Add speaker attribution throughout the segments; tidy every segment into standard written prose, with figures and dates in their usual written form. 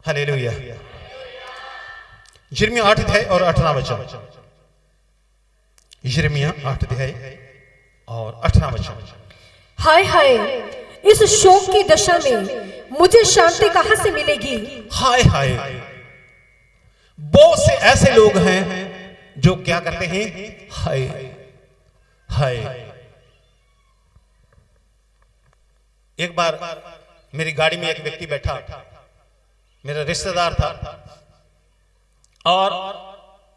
Speaker 1: Hallelujah. यिर्मयाह 8 अध्याय और 18 वचन। यिर्मयाह 8 अध्याय और 18 वचन।
Speaker 2: हाय हाय, इस शोक की दशा में मुझे शांति कहां से मिलेगी।
Speaker 1: हाय हाय, बहुत से ऐसे लोग हैं जो क्या करते हैं, हाय हाय। एक बार मेरी गाड़ी में एक व्यक्ति बैठा, मेरा रिश्तेदार था, और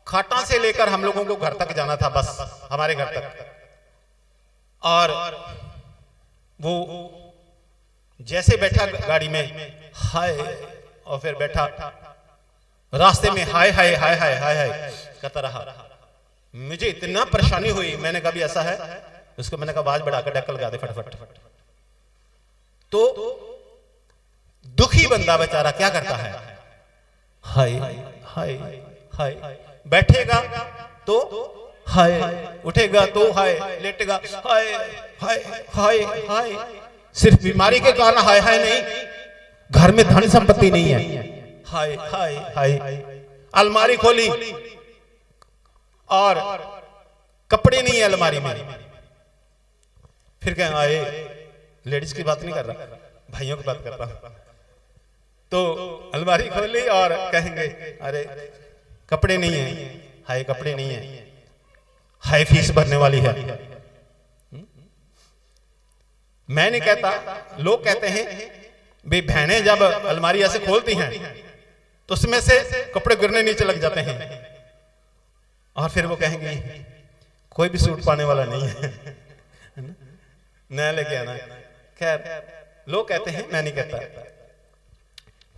Speaker 1: खाटा से लेकर हम लोगों को घर तक जाना था, बस हमारे घर तक। और वो जैसे बैठा गाड़ी में, हाय, और फिर बैठा रास्ते में हाय हाय हाय हाय हाय हाय करता रहा। मुझे इतना परेशानी हुई, मैंने कहा भी ऐसा है, उसको मैंने कहा आवाज बढ़ाकर डक्कल लगा दे फटाफट। तो दुखी बंदा बेचारा क्या करता है, हाय हाय हाय, बैठेगा तो हाय, उठेगा तो हाय, लेटेगा हाय हाय हाय हाय। सिर्फ बीमारी के कारण हाय हाय नहीं, घर में धन संपत्ति नहीं है, हाय हाय हाय। अलमारी खोली और कपड़े नहीं है अलमारी में, फिर कहें आए, लेडीज की बात नहीं कर रहा, भाइयों की बात कर रहा हूं। तो अलमारी खोली और कहेंगे अरे कपड़े नहीं है, हाय कपड़े नहीं है, हाय फीस भरने वाली है। मैं नहीं कहता, लोग कहते हैं भाई बहनें जब अलमारी ऐसे खोलती हैं तो उसमें से कपड़े गिरने नीचे लग जाते हैं, और फिर वो कहेंगे कोई भी सूट पाने वाला नहीं है, नया लेके आना। खैर लोग कहते हैं, मैं नहीं कहता।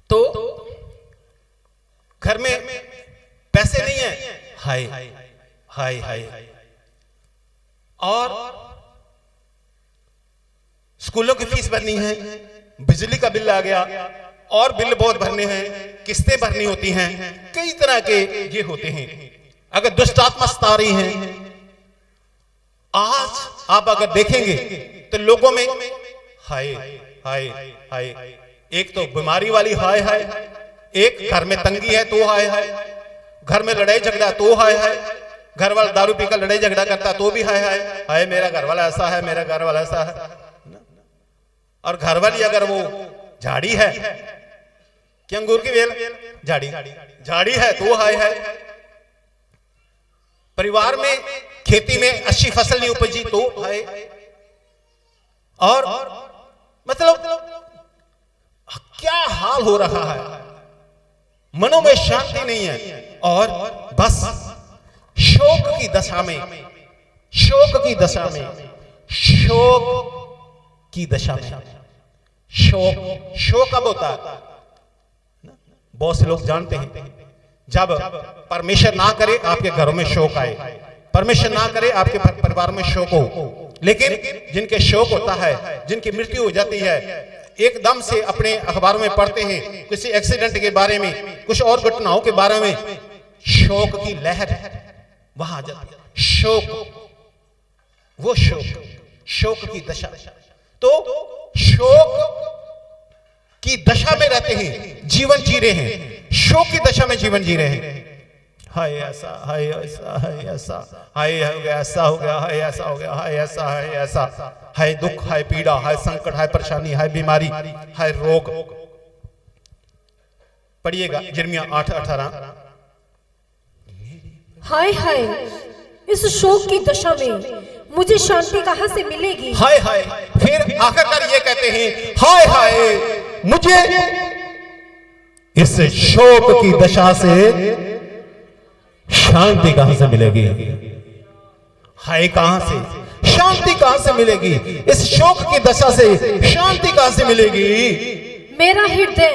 Speaker 1: तो घर में पैसे नहीं है, हाय हाय हाय। और स्कूलों की फीस भरनी है, बिजली का बिल आ गया, और बिल बहुत भरने हैं, किस्तें भरनी होती हैं, कई तरह के ये होते हैं। अगर दुष्ट आत्मा सता रही है, आज आप अगर देखेंगे तो लोगों में हाय हाय हाय, एक तो बीमारी वाली हाय हाय, एक घर में तंगी है तो हाय हाय, घर में लड़ाई झगड़ा तो हाय हाय, घर वाला दारू पीकर लड़ाई झगड़ा करता तो भी हाय हाय हाय, मेरा घर वाला ऐसा है, मेरा घर वाला ऐसा है। और घर वाली अगर वो झाड़ी है कि अंगूर की बेल, झाड़ी झाड़ी है तो हाय हाय। परिवार में खेती में अच्छी फसल नहीं उपजी तो हाय। और मतलब क्या हाल हो रहा है, मनों में शांति नहीं है, और बस शोक की दशा में, शोक की दशा में, शोक की दशा में। शोक, शोक कब होता है? बहुत से लोग जानते हैं जब परमेश्वर ना करे आपके घरों में शोक आए, परमेश्वर ना करे आपके परिवार में शोक हो। लेकिन जिनके शोक होता है, जिनकी मृत्यु हो जाती है, एकदम से अपने अखबारों में पढ़ते हैं किसी एक्सीडेंट के बारे में, कुछ और घटनाओं के बारे में, शोक की लहर वहां आ जाती है। शोक, वो शोक, शोक की दशा। तो शोक की दशा में रहते हैं, जीवन जी रहे हैं, शोक की दशा में जीवन जी रहे हैं। हाय ऐसा, हाय ऐसा, हाय ऐसा, हाय हो गया, ऐसा हो गया, हाय ऐसा हो गया, हाय ऐसा, हाय ऐसा, हाय दुख, हाय पीड़ा, हाय संकट, हाय परेशानी, हाय बीमारी, हाय रोग। पढ़िएगा यिर्मयाह 8:18।
Speaker 2: हाय हाय, इस शोक की दशा में मुझे शांति कहां से मिलेगी।
Speaker 1: हाय हाय, फिर आखिरकार ये कहते हैं हाय हाय, मुझे इस शोक की दशा से शांति कहां से मिलेगी। हाय कहां से, शांति कहां से मिलेगी, इस शोक की दशा से शांति कहां से मिलेगी।
Speaker 2: मेरा हृदय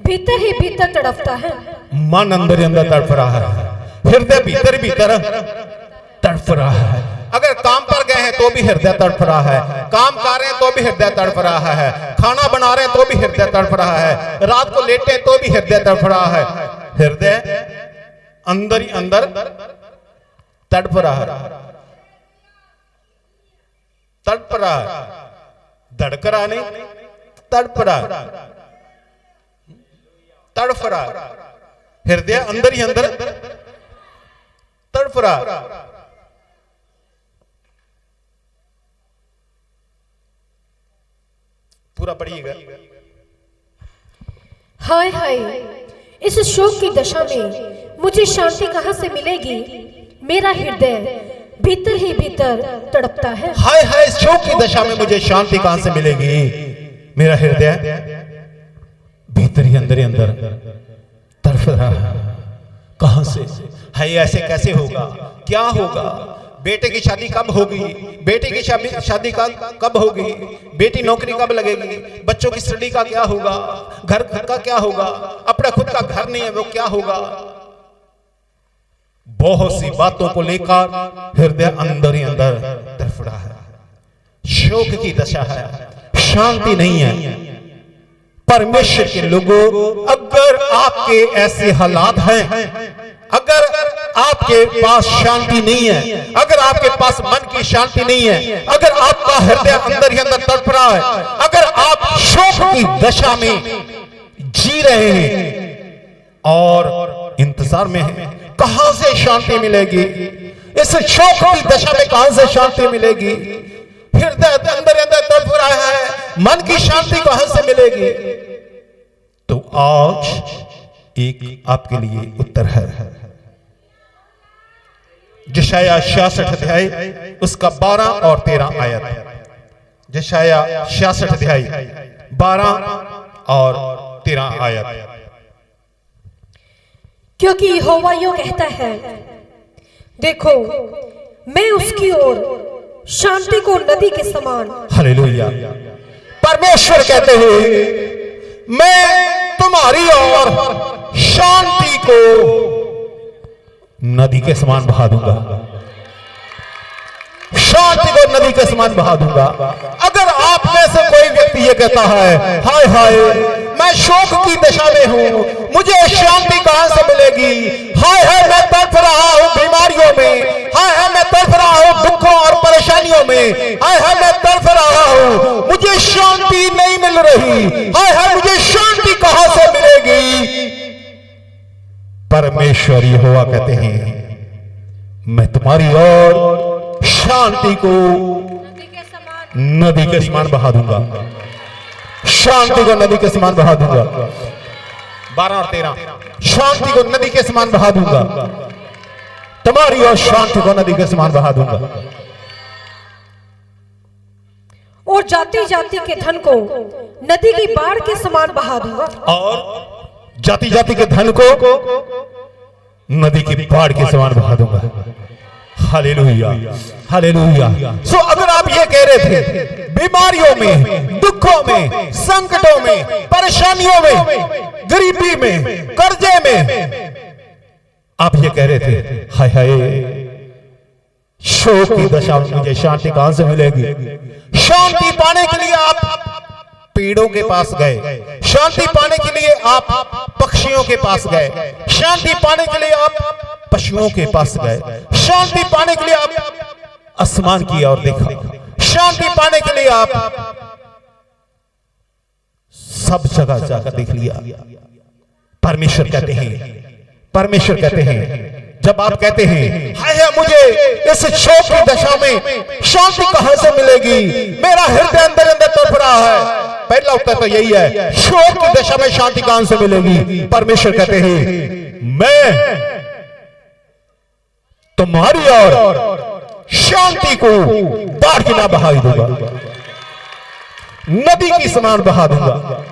Speaker 2: भीतर ही भीतर तड़पता है,
Speaker 1: मन अंदर ही अंदर तड़प रहा है, हृदय भीतर भीतर तड़प रहा है। अगर काम पर गए हैं तो भी हृदय तड़प रहा है, काम कर रहे हैं तो भी हृदय तड़प रहा है, खाना बना रहे हैं तो भी हृदय तड़प रहा है, रात को लेटे तो भी हृदय तड़प रहा है। हृदय अंदर ही अंदर तड़प रहा है, तड़प रहा है, धड़क रहा नहीं, तड़प रहा है, तड़फ रहा, हृदय अंदर ही अंदर तड़फ रहा। पूरा पढ़िएगा।
Speaker 2: हाय हाय, इस शोक की दशा में मुझे शांति कहां से मिलेगी? मेरा हृदय भीतर ही भीतर तड़पता है।
Speaker 1: हाय हाय, इस शोक की दशा में मुझे शांति कहां से मिलेगी? मेरा हृदय भीतर ही अंदर तड़प रहा है। कहां से? हाय, ऐसे कैसे होगा? क्या होगा? बेटे की शादी कब होगी? बेटी की शादी कब होगी? बेटी नौकरी कब लगेगी? बच्चों की स्टडी का क्या होगा? घर का क्या होगा? अपना खुद का घर नहीं है, वो क्या होगा? बहुत सी बातों को लेकर हृदय अंदर ही अंदर तड़फ रहा है। शोक की दशा है, शांति नहीं है। परमेश्वर के लोगों, अगर आपके ऐसे हालात हैं, अगर आपके पास शांति नहीं है, अगर आपके पास मन की शांति नहीं है, अगर आपका हृदय अंदर ही अंदर तड़प रहा है, अगर आप शोक की दशा में जी रहे हैं और इंतजार में हैं, कहां से शांति मिलेगी? इस शोक की दशा में कहां से शांति मिलेगी? हृदय अंदर अंदर तड़प रहा है, मन की शांति कहां से मिलेगी? तो आज एक आपके लिए उत्तर है। यशायाह 66 अध्याय उसका 12 और 13 आयत। यशायाह 66 अध्याय 12 और 13 आयत।
Speaker 2: क्योंकि यहोवा यूं कहता है, देखो मैं उसकी ओर शांति को नदी के समान।
Speaker 1: हालेलुया। परमेश्वर कहते हैं, मैं तुम्हारी ओर शांति को नदी के समान बहा दूंगा। शांति को नदी के समान बहा दूंगा। अगर आप में से कोई व्यक्ति ये कहता है, हाय हाय मैं शोक की दशा में हूं, मुझे शांति कहां से मिलेगी? हाय हाय मैं तड़प रहा हूं बीमारियों में, हाय हाय मैं तड़प रहा हूं दुखों और परेशानियों में, हाय हाय मैं तड़प रहा हूं, मुझे शांति नहीं मिल रही, हाय हाय मुझे शांति कहां से मिलेगी? परमेश्वर यहोवा कहते हैं, मैं तुम्हारी ओर शांति को नदी के समान बहा दूंगा। शांति को नदी के समान बहा दूंगा। 12 और 13। शांति को नदी के समान बहा दूंगा। तुम्हारी ओर शांति को नदी के समान बहा दूंगा।
Speaker 2: और जाति जाति के धन को नदी की बाढ़ के समान बहा दूंगा।
Speaker 1: और जाति जाति के धन को नदी की बाढ़ के समान बहा दूंगा। Hallelujah, hallelujah. सो अगर आप ये कह रहे थे, बीमारियों में, दुखों में, संकटों में, परेशानियों में, गरीबी में, कर्जे में, आप ये कह रहे थे, हाय हाय शोक की दशा में मुझे शांति कहां से मिलेगी? शांति पाने के लिए आप पेड़ों के पास गए, शांति पाने के लिए आप पक्षियों के पास गए, शांति पाने के लिए आप पशुओं के पास गए, शांति पाने के लिए आप आसमान की ओर देखा, शांति पाने के लिए आप सब जगह जाकर देख लिया। परमेश्वर कहते हैं, जब आप कहते हैं हाय हाय मुझे इस शोक की दशा में शांति कहां से मिलेगी, मेरा हृदय अंदर अंदर तड़प रहा है, पहला उत्तर तो यही है, शोक की दशा में शांति कहां से मिलेगी? परमेश्वर कहते हैं, मैं तुम्हारी ओर शांति को बाढ़ की ना बहा दूंगा, नदी की समान बहा दूंगा।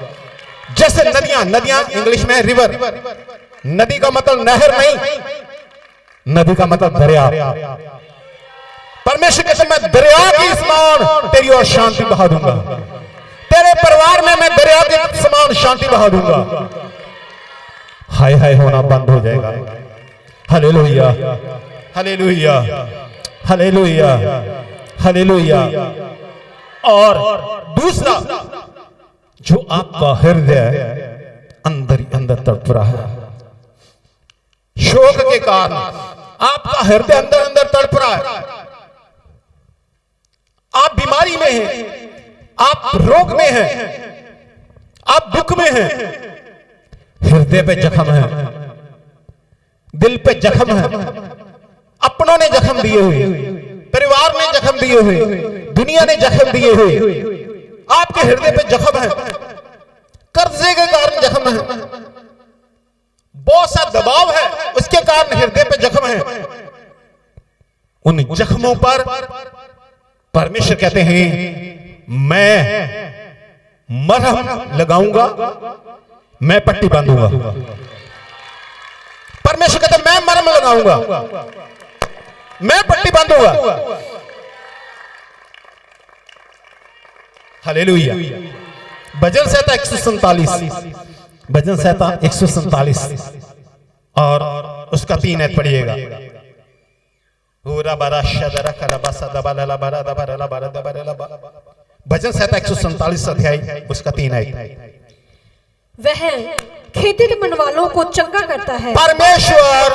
Speaker 1: जैसे नदियां इंग्लिश में रिवर, नदी का मतलब नहर नहीं, नदी का मतलब दरिया। परमेश्वर कहते मैं दरिया के समान तेरी ओर शांति बहा दूंगा, तेरे परिवार में मैं दरिया के समान शांति बहा दूंगा। हाय हाय होना बंद हो जाएगा। Hallelujah, hallelujah, hallelujah, hallelujah. और दूसरा, जो आपका हृदय अंदर ही अंदर तड़प रहा है, शोक के कारण आपका हृदय अंदर अंदर तड़प रहा है, आप बीमारी में हैं, आप रोग में हैं, आप दुख में हैं, हृदय हृदय पे जख्म है, दिल पे जख्म है, अपनों ने जख्म दिए हुए, परिवार ने जख्म दिए हुए, दुनिया ने जख्म दिए हुए, आपके हृदय पे जख्म है, कर्जे के कारण जख्म है, बहुत सा दबाव है, उसके कारण हृदय पे जख्म है। उन जख्मों पर परमेश्वर कहते हैं मैं मरहम लगाऊंगा, मैं पट्टी बांधूंगा। परमेश्वर कहते मैं मरहम लगाऊंगा, मैं पट्टी बांधूंगा। हालेलुया। भजन संहिता 147, भजन संहिता 147 और उसका 3 ऐत पढ़िएगा। भजन संहिता 147 अध्याय उसका 3 ऐत।
Speaker 2: वह खेदित मन वालों को चंगा करता है।
Speaker 1: परमेश्वर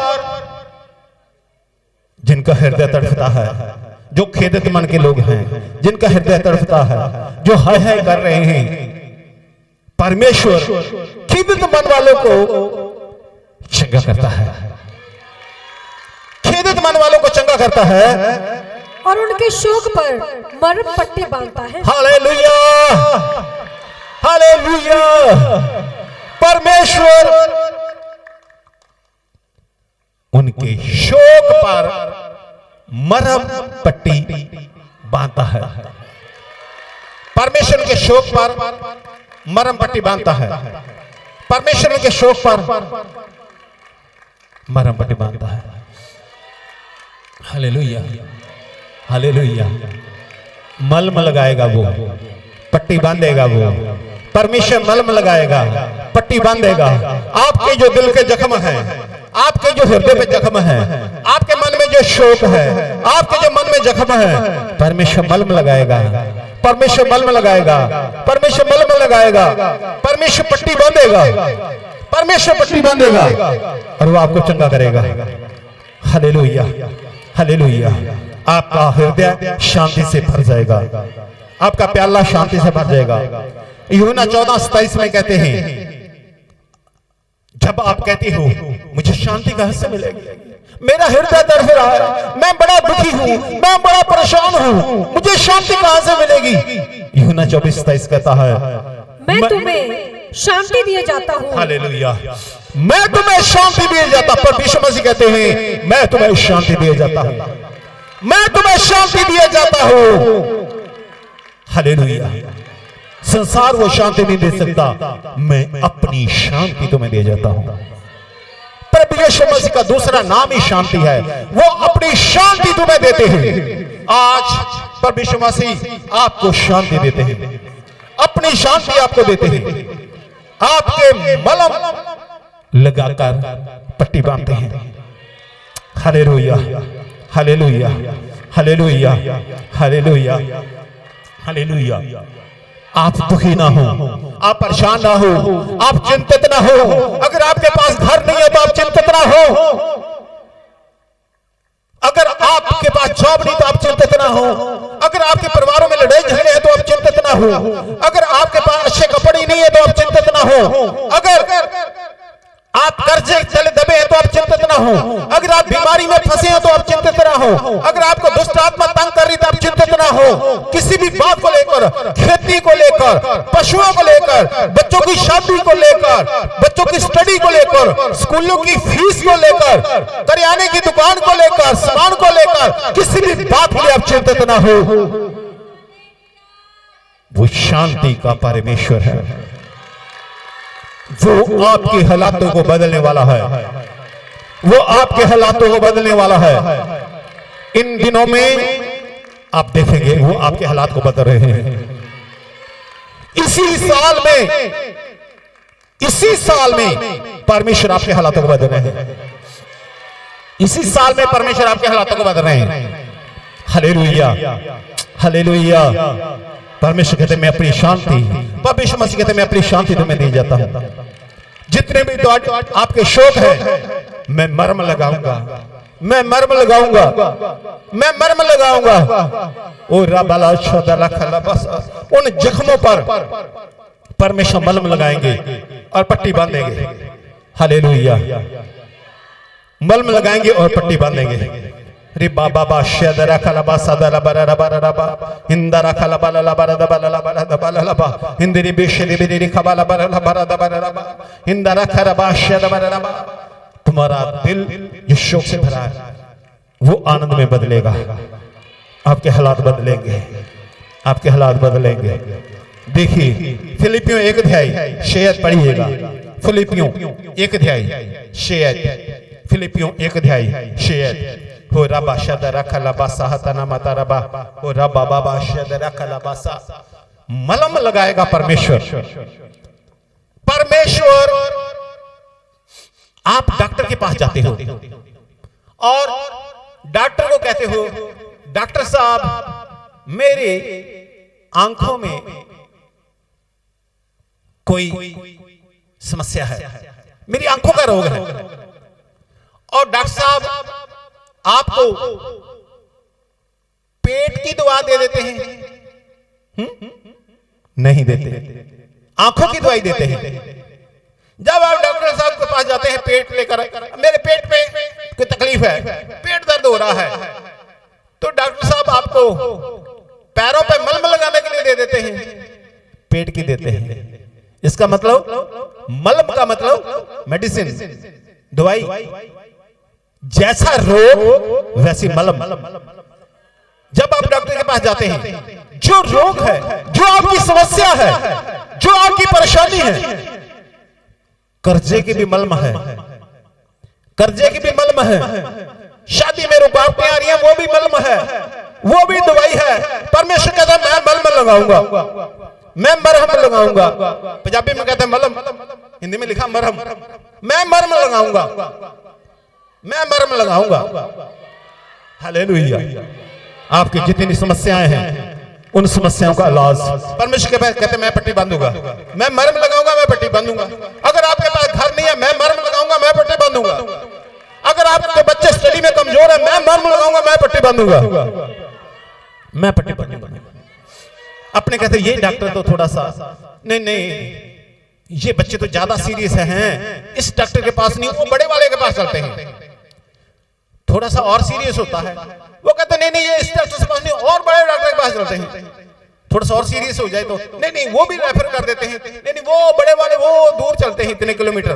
Speaker 1: जिनका हृदय तड़पता है, जो खेदित मन के लोग हैं, जिनका हृदय तड़पता है, जो हाय हाय कर रहे हैं, परमेश्वर खेदित मन वालों को चंगा करता है, खेदित मन वालों को चंगा करता है
Speaker 2: और उनके शोक पर मरहम पट्टी बांधता है।
Speaker 1: Hallelujah, hallelujah. परमेश्वर उनके शोक पर मरहम पट्टी बांधता है। परमेश्वर के शोक पर मरहम पट्टी बांधता है। परमेश्वर के शोक पर मरहम पट्टी बांधता है। Hallelujah, hallelujah. मलम लगाएगा वो, पट्टी बांधेगा वो। परमेश्वर मलम लगाएगा, पट्टी बांधेगा। आपके जो दिल के जख्म हैं, आपके जो हृदय पे जख्म है, आपके मन में जो शोक है, आपके जो मन में जख्म है, परमेश्वर मलम लगाएगा, परमेश्वर मलम लगाएगा, परमेश्वर मलम लगाएगा, परमेश्वर पट्टी बांधेगा, परमेश्वर पट्टी बांधेगा और वो आपको चंगा करेगा। Hallelujah, hallelujah. आपका हृदय शांति से भर जाएगा, आपका प्याला शांति से भर जाएगा। यूहन्ना 14:27 में कहते हैं, जब आप कहते हो मुझे शांति कहां से मिलेगी, मेरा हृदय तड़प रहा है, मैं बड़ा दुखी हूं, मैं बड़ा परेशान हूं, मुझे शांति कहां से मिलेगी। यूहन्ना 24:23 कहता है
Speaker 2: मैं तुम्हें शांति दिए जाता हूं।
Speaker 1: हालेलुया। मैं तुम्हें शांति दिए जाता, पर यीशु मसीह कहते हैं मैं तुम्हें शांति दिए जाता हूं, मैं तुम्हें शांति दिए जाता हूं। हालेलुया। संसार वो शांति नहीं दे सकता, मैं अपनी शांति तुम्हें दे जाता हूं। प्रभु यीशु मसीह का दूसरा नाम ही शांति है, वो अपनी शांति तुम्हें देते हैं। आज प्रभु यीशु मसीह आपको शांति देते हैं, अपनी शांति आपको देते हैं। आपके मलम लगाकर पट्टी बांधते हैं। Hallelujah, hallelujah, hallelujah, hallelujah, hallelujah. आप दुखी ना हो, आप परेशान ना हो, आप चिंतित ना हो। अगर आपके पास घर नहीं है तो आप चिंतित ना हो, अगर आपके पास जॉब नहीं तो आप चिंतित ना हो, अगर आपके परिवारों में लड़ाई झगड़े हैं तो आप चिंतित ना हो, अगर आपके पास अच्छे कपड़े नहीं है तो आप चिंतित ना हो, अगर आप कर्जे तले दबे हैं तो आप चिंतित ना हो, अगर आप बीमारी में फंसे हैं तो आप चिंतित ना हो, अगर आपको दुष्ट आत्मा तंग कर रही तो आप चिंतित ना हो। किसी भी बात को लेकर, खेती को लेकर, पशुओं को लेकर, बच्चों की शादी को लेकर, बच्चों की स्टडी को लेकर, स्कूलों की फीस को लेकर, करियाने की दुकान को लेकर, सामान को लेकर, किसी भी बात के लिए आप चिंतित ना हो। वो शांति का परमेश्वर है, वो आपके हालातों को बदलने वाला है, वो आपके हालातों को बदलने वाला है। इन दिनों में आप देखेंगे वो आपके हालात को बदल रहे हैं। इसी साल में परमेश्वर आपके हालातों को बदल रहे हैं। इसी साल में परमेश्वर आपके हालातों को बदल रहे हैं। Hallelujah, hallelujah. परमेश्वर कहते मैं अपनी शांति, परमेश्वर मसीह कहते मैं अपनी शांति तुम्हें दे जाता हूं। जितने भी आपके शोक है मैं मर्म लगाऊंगा, मैं मर्म लगाऊंगा, मैं मर्म लगाऊंगा। ओ रबला छोदला खलबस, उन जख्मों पर परमेश्वर मलम लगाएंगे और पट्टी बांधेंगे। हालेलुया। मलम लगाएंगे और पट्टी बांधेंगे। रे बाबा बा शदरा खलबा सदरा बरा बरा रबा इंदरा खलबा लबा रबा लबा रबा लबा इंदरी बेशरी बेरी खबा बरा बरा बरा रबा इंदरा खरबा शदरा रबा। तुम्हारा दिल जो शोक से भरा है वो आनंद में बदलेगा। आपके हालात बदलेंगे, आपके हालात बदलेंगे। देखिए फिलिपियों 1 अध्याय 6 पढ़िएगा। फिलिपियों 1 अध्याय 6, फिलिपियों 1 अध्याय 6। हो रबा शदरा खलबा सहतना मता रबा हो रबा बाबा शदरा खलबा सा। मलम लगाएगा परमेश्वर। परमेश्वर, आप डॉक्टर के पास जाते हो और डॉक्टर को कहते हो, डॉक्टर साहब मेरे आंखों में कोई समस्या है, मेरी आंखों का रोग है। और डॉक्टर साहब आपको पेट की दवा दे देते हैं? नहीं देते, आंखों की दवाई देते हैं। जब आप डॉक्टर साहब के पास जाते हैं पेट लेकर, मेरे पेट पे कोई तकलीफ है, पेट दर्द हो रहा है, तो डॉक्टर साहब आपको पैरों पे मलम लगाने के लिए दे देते हैं, पेट की देते हैं। इसका मतलब, मलम का मतलब मेडिसिन, दवाई। जैसा रोग वैसी मलम। जब आप डॉक्टर के पास जाते हैं, जो रोग है, जो आपकी समस्या है, जो आपकी परेशानी है, कर्जे की भी मलम है, कर्जे की भी मलम है, शादी में रुकावटें आ रही हैं, वो भी मलम है, वो भी दवाई है। परमेश्वर कहता है मैं मलम लगाऊंगा, मैं मरहम लगाऊंगा। पंजाबी में कहते हैं मलम, हिंदी में लिखा मरहम। मैं मरहम लगाऊंगा, मैं मरहम लगाऊंगा। हालेलुया। आपकी जितनी समस्याएं हैं उन समस्याओं का इलाज परमेश्वर के पास, कहते मैं पट्टी बांधूंगा, मैं मरहम लगाऊंगा, मैं पट्टी बांधूंगा। अगर आपके पास घर नहीं है, मैं मरहम लगाऊंगा, मैं पट्टी बांधूंगा। अगर आपके बच्चे स्टडी में कमजोर है, मैं मरहम लगाऊंगा, मैं पट्टी बांधूंगा, मैं पट्टी बांधूंगा। अपने कहते ये डॉक्टर तो थोड़ा सा, नहीं नहीं ये बच्चे तो ज्यादा सीरियस हैं, इस डॉक्टर के पास नहीं, वो बड़े वाले के पास चलते हैं, थोड़ा सा और सीरियस होता है। वो कहते नहीं नहीं ये इस डॉक्टर से पास नहीं, और बड़े डॉक्टर के पास चलते हैं, थोड़ा सा और सीरियस हो जाए तो नहीं नहीं वो भी रेफर कर देते हैं, नहीं नहीं वो बड़े वाले वो दूर चलते हैं इतने किलोमीटर।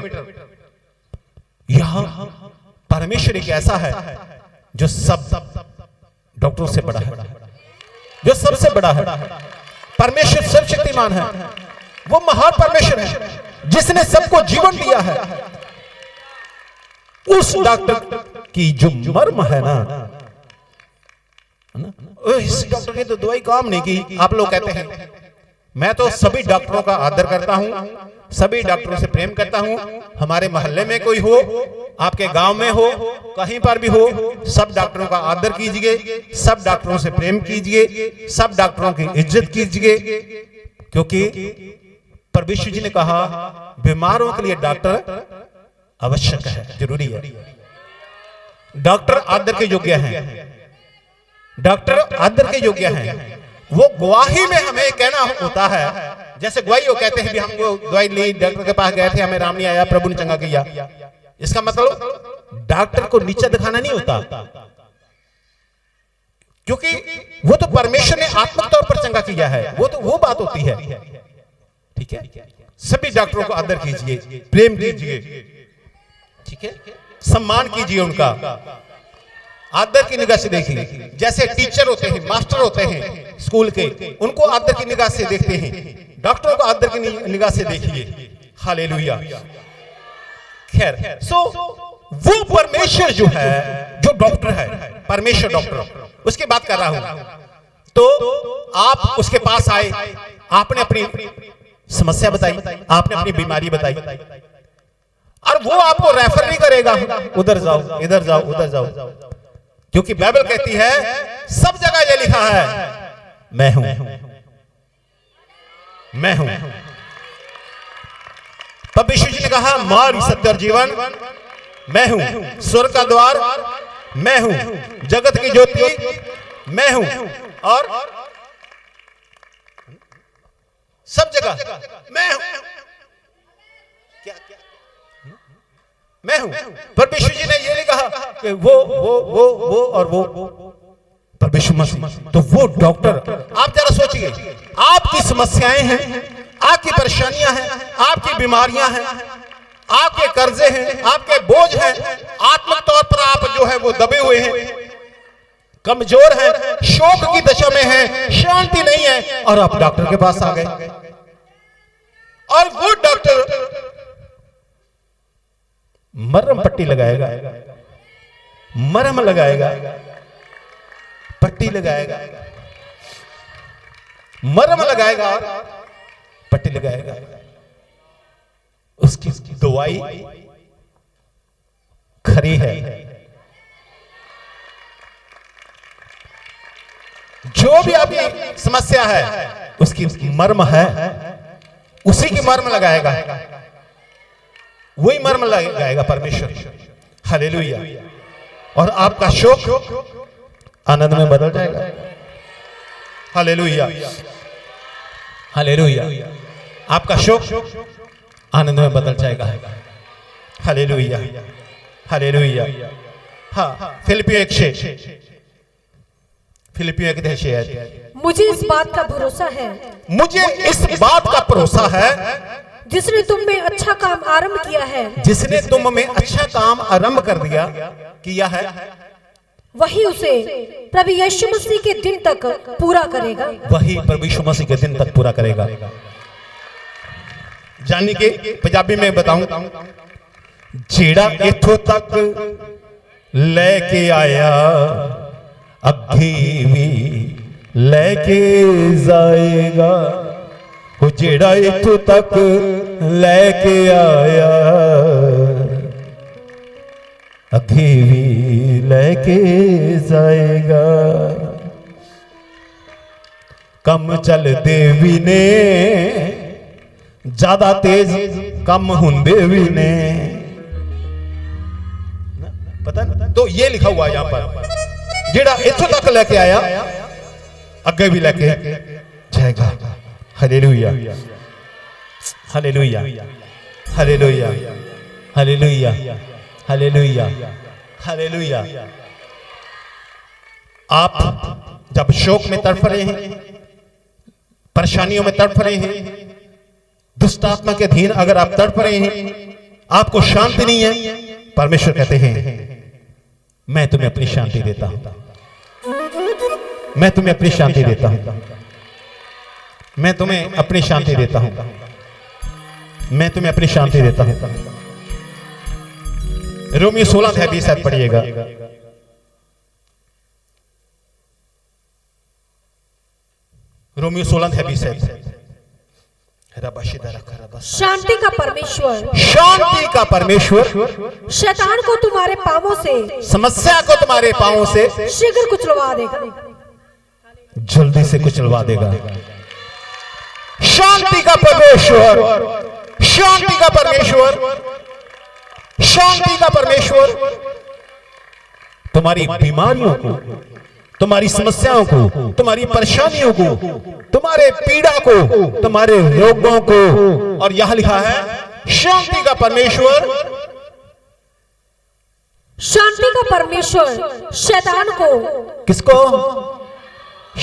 Speaker 1: यहां परमेश्वर एक ऐसा है जो सब डॉक्टरों से बड़ा है, जो सबसे बड़ा है। परमेश्वर सर्वशक्तिमान है, वो महान परमेश्वर है जिसने सबको जीवन दिया है। उस डॉक्टर की जो मर्म है ना, इस डॉक्टर ने तो दवाई काम नहीं की। आप लोग कहते हैं, मैं तो सभी डॉक्टरों का आदर करता हूं, सभी डॉक्टरों से प्रेम करता हूं। हमारे मोहल्ले में कोई हो, आपके गांव में हो, कहीं पर भी हो, सब डॉक्टरों का आदर कीजिए, सब डॉक्टरों से प्रेम कीजिए, सब डॉक्टरों की इज्जत कीजिए, क्योंकि परमेश्वर जी ने कहा बीमारों के लिए डॉक्टर आवश्यक है, जरूरी है। डॉक्टर आदर के योग्य हैं, डॉक्टर आदर के योग्य हैं। वो गवाही में हमें कहना होता है, जैसे गवाही वो कहते हैं भी हम वो दवाई ली, डॉक्टर के पास गए थे, हमें आराम नहीं आया, प्रभु ने चंगा किया। इसका मतलब डॉक्टर को नीचा दिखाना नहीं होता, क्योंकि वो तो परमेश्वर ने आत्मिक तौर पर चंगा किया है, वो तो वो बात होती है। ठीक है, सभी डॉक्टरों को आदर कीजिए, प्रेम कीजिए, ठीक है, सम्मान कीजिए, उनका आदर की निगाह से देखिए। जैसे टीचर होते हैं, मास्टर होते हैं स्कूल के, उनको आदर की निगाह से देखते हैं, डॉक्टरों को आदर की निगाह से देखिए। हालेलुया। खैर, सो वो परमेश्वर जो है, जो डॉक्टर है, परमेश्वर डॉक्टर, उसकी बात कर रहा हूं। तो आप उसके पास आए, आपने अपनी समस्या बताई, आपने अपनी बीमारी बताई, और वो आपको रेफर नहीं करेगा उधर जाओ, इधर जाओ, उधर जाओ, क्योंकि बाइबल कहती है सब जगह ये लिखा है मैं हूं, मैं हूं। परमेश्वर जी ने कहा मार्ग सत्य और जीवन मैं हूं, स्वर्ग का द्वार मैं हूं, जगत की ज्योति मैं हूं, और सब जगह मैं हूं। क्या क्या मैं हूं। पर यीशु जी ने ये नहीं कहा कि वो और वो, पर यीशु मसीह। तो वो डॉक्टर, आप जरा सोचिए, आपकी समस्याएं हैं, आपकी परेशानियां हैं, आपकी बीमारियां हैं, आपके कर्जे हैं, आपके बोझ हैं, आत्मिक तौर पर आप जो है वो दबे हुए हैं, कमजोर हैं, शोक की दशा में हैं, शांति नहीं है, और आप डॉक्टर के पास आ गए। और वो डॉक्टर मरहम पट्टी लगाएगा, मरहम लगाएगा, पट्टी लगाएगा, मरहम लगाएगा और पट्टी लगाएगा। उसकी दवाई खरी है। जो भी आपकी समस्या है उसकी मर्म है, उसी की मर्म लगाएगा, वही मर्म लगाएगा परमेश्वर। हालेलुया। और आपका शोक आनंद में बदल जाएगा। Hallelujah, hallelujah. आपका शोक आनंद में बदल जाएगा। Hallelujah, hallelujah. हाँ, फिलिपियों 1:6, फिलिपियों 1:6।
Speaker 2: मुझे इस बात का भरोसा है,
Speaker 1: मुझे इस बात का भरोसा है,
Speaker 2: जिसने तुम में अच्छा काम आरंभ किया है,
Speaker 1: जिसने तुम में अच्छा काम आरंभ कर किया है,
Speaker 2: वही उसे प्रभु यीशु मसीह के दिन तक पूरा करेगा।
Speaker 1: वही प्रभु यीशु मसीह के दिन तक पूरा करेगा। जानी के पंजाबी में बताऊं, जेड़ा इथों तक लेके आया अगे भी लेके जाएगा। वो जेड़ा इथों तक लेके आया अगे भी लेके जाएगा। कम चलदे भी ने, ज्यादा तेज कम हुंदे भी ने, पता ना? तो ये लिखा हुआ है यहां पर, जेड़ा इथों तक लेके आया अगे भी लेके जाएगा। Hallelujah, hallelujah, hallelujah, hallelujah, hallelujah, hallelujah. आप जब शोक में तड़फ रहे हैं, परेशानियों में तड़फ रहे हैं, दुष्ट आत्मा के अधीन अगर आप तड़प रहे हैं, आपको शांति नहीं है, परमेश्वर कहते हैं मैं तुम्हें अपनी शांति देता हूं, मैं तुम्हें अपनी शांति देता हूं, मैं तुम्हें अपनी शांति देता हूं, मैं तुम्हें अपनी शांति देता हूं। रोमियो 16:20 पढ़िएगा। रोमियो 16:20।
Speaker 2: शांति का परमेश्वर,
Speaker 1: शांति का परमेश्वर
Speaker 2: शैतान को तुम्हारे पांवों से,
Speaker 1: समस्या को तुम्हारे पांवों से
Speaker 2: शीघ्र कुचलवा देगा,
Speaker 1: जल्दी से कुचलवा देगा। शांति का परमेश्वर, शांति का परमेश्वर, शांति का परमेश्वर तुम्हारी बीमारियों को, तुम्हारी समस्याओं को, तुम्हारी परेशानियों को, तुम्हारे पीड़ा को, तुम्हारे रोगों को, और यहां लिखा है शांति का परमेश्वर,
Speaker 2: शांति का परमेश्वर शैतान को,
Speaker 1: किसको?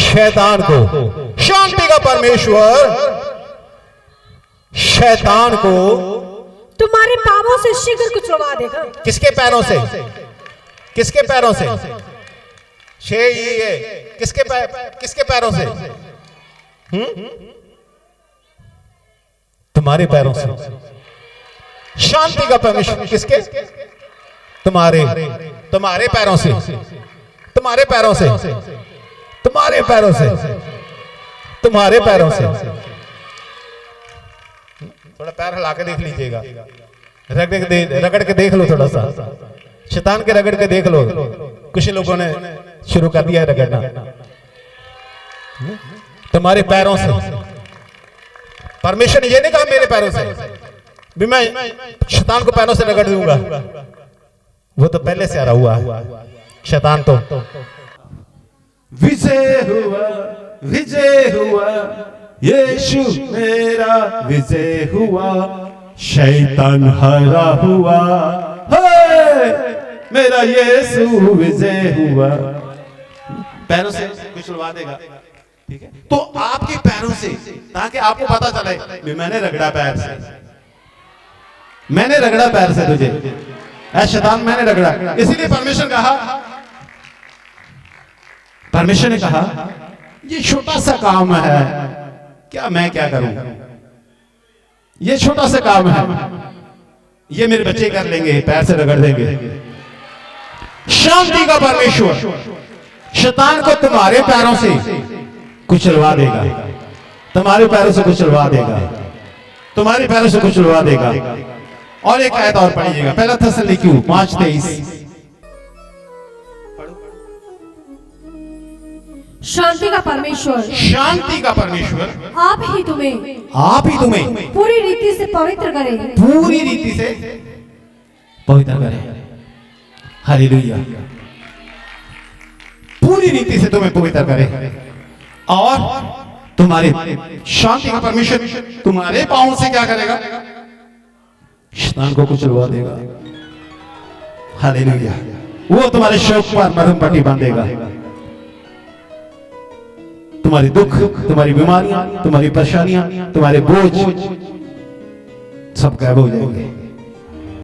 Speaker 1: शैतान को। शांति का परमेश्वर शैतान को
Speaker 2: तुम्हारे पांवों से शीघ्र कुचलवा देगा।
Speaker 1: किसके पैरों से? किसके पैरों से? किसके पैरों से? तुम्हारे पैरों से। शांति का परमेश्वर किसके? तुम्हारे पैरों से, तुम्हारे पैरों से, तुम्हारे पैरों से, तुम्हारे पैरों से। थोड़ा पैर हिला के देख लीजिएगा, रगड़ के देख लो, थोड़ा सा शैतान के रगड़ के देख लो। कुछ लोगों ने शुरू कर दिया है रगड़ना। तुम्हारे पैरों से। परमेश्वर ने ये नहीं कहा मेरे पैरों से भी मैं शैतान को पैरों से रगड़ दूंगा, वो तो पहले से आ रहा हुआ शैतान तो
Speaker 3: विजय हुआ, विजय हुआ, यीशु मेरा विजय हुआ, शैतान हरा हुआ। मेरा यीशु विजय हुआ। पैरों से कुचलवा देगा, ठीक है? तो आपके पैरों से, ताकि आपको पता चले भी मैंने रगड़ा पैर से, मैंने रगड़ा पैर से तुझे, ऐ शैतान मैंने रगड़ा। इसीलिए परमेश्वर ने कहा ये छोटा सा काम है, क्या मैं क्या करूं, ये छोटा सा काम है, ये मेरे बच्चे कर लेंगे, पैर से रगड़ देंगे। शांति का परमेश्वर शैतान को तुम्हारे पैरों से कुचलवा देगा, तुम्हारे पैरों से कुचलवा देगा, तुम्हारे पैरों से कुचलवा देगा। और एक आयत और पढ़िएगा, पहला थिस्सलुनीकियों 5:23।
Speaker 2: शांति का परमेश्वर,
Speaker 3: शांति का परमेश्वर
Speaker 2: आप ही तुम्हें पूरी रीति से पवित्र करे,
Speaker 3: पूरी रीति से पवित्र करे। हालेलुया। पूरी रीति से तुम्हें पवित्र करे, और तुम्हारे शांति का परमेश्वर तुम्हारे पांव से क्या करेगा? शैतान को कुचलवा देगा। हालेलुया। वो तुम्हारे शौक पर मरहम पट्टी बांधेगा, तुम्हारे दुख, तुम्हारी बीमारियां, तुम्हारी परेशानियां, तुम्हारे बोझ सब गायब हो जाएंगे।